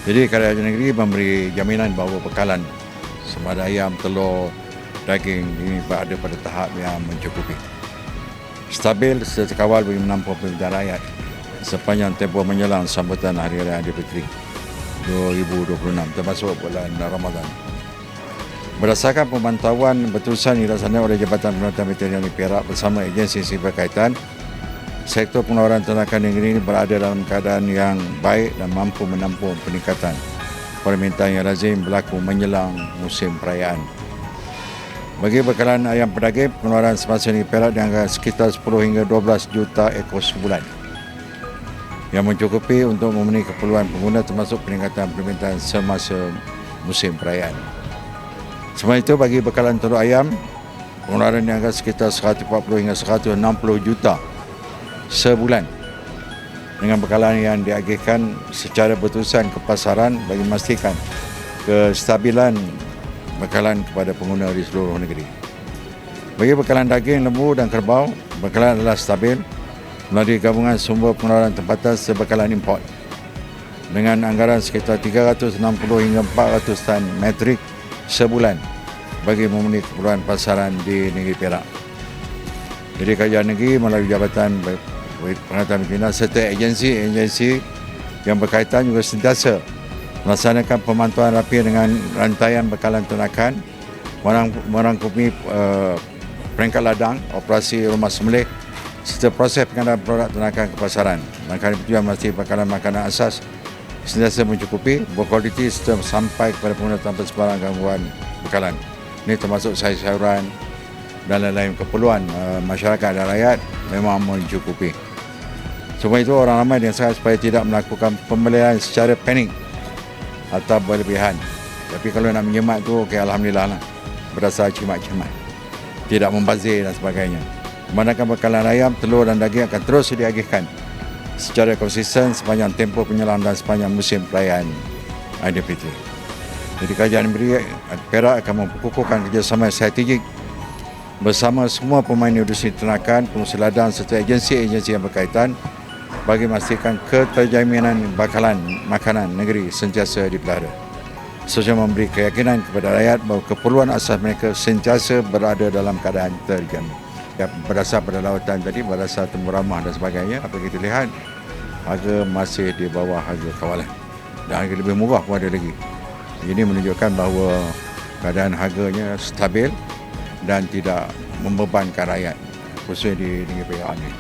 Jadi kerajaan negeri memberi jaminan bahawa bekalan sama ada ayam, telur, daging ini berada pada tahap yang mencukupi. Stabil serta kawal bagi menampung permintaan rakyat sepanjang tempoh menjelang sambutan Hari Raya Aidilfitri 2026 termasuk bulan Ramadan. Berdasarkan pemantauan berterusan dilaksanakan oleh Jabatan Pengurusan Veterinari Perak bersama agensi berkaitan, sektor pengeluaran ternakan negeri ini berada dalam keadaan yang baik dan mampu menampung peningkatan permintaan yang lazim berlaku menjelang musim perayaan. Bagi bekalan ayam pedaging, pengeluaran semasa ini Perak diangkat sekitar 10 hingga 12 juta ekor sebulan yang mencukupi untuk memenuhi keperluan pengguna termasuk peningkatan permintaan semasa musim perayaan. Selain itu, bagi bekalan telur ayam, pengeluaran diangkat sekitar 140 hingga 160 juta sebulan dengan bekalan yang diagihkan secara berterusan ke pasaran bagi memastikan kestabilan bekalan kepada pengguna di seluruh negeri. Bagi bekalan daging, lembu dan kerbau, bekalan adalah stabil melalui gabungan sumber pengeluaran tempatan serta bekalan import dengan anggaran sekitar 360 hingga 400 tan metrik sebulan bagi memenuhi keperluan pasaran di negeri Perak. Jadi kerajaan negeri melalui Jabatan Pengurusan Veterinari serta agensi-agensi yang berkaitan juga sentiasa melaksanakan pemantauan rapi dengan rantaian bekalan ternakan, merangkumi peringkat ladang, operasi rumah sembelih serta proses pengadaan produk ternakan ke pasaran. Langkah ini bertujuan memastikan bekalan makanan asas sentiasa mencukupi, berkualiti serta sampai kepada pengguna tanpa sebarang gangguan bekalan. Ini termasuk sayur-sayuran dan lain-lain keperluan masyarakat dan rakyat memang mencukupi. Semua itu orang ramai diingatkan supaya tidak melakukan pembelian secara panik atau berlebihan. Tapi kalau nak menyemat tu, okay, alhamdulillah lah. Berasa cermat-cermat. Tidak membazir dan sebagainya. Manakala bekalan ayam, telur dan daging akan terus diagihkan secara konsisten sepanjang tempoh penyelam dan sepanjang musim perayaan Aidilfitri. Jadi kerajaan negeri Perak akan memperkukuhkan kerjasama strategik bersama semua pemain industri ternakan, pengusaha ladang serta agensi-agensi yang berkaitan bagi memastikan keterjaminan bekalan makanan negeri sentiasa dipelihara. Serta memberi keyakinan kepada rakyat bahawa keperluan asas mereka sentiasa berada dalam keadaan terjamin. Ya, berdasar pada lawatan tadi, berdasar temu ramah dan sebagainya, apa kita lihat, harga masih di bawah harga kawalan. Dan harga lebih murah pun ada lagi. Ini menunjukkan bahawa keadaan harganya stabil dan tidak membebankan rakyat, khususnya di negeri Perak ini.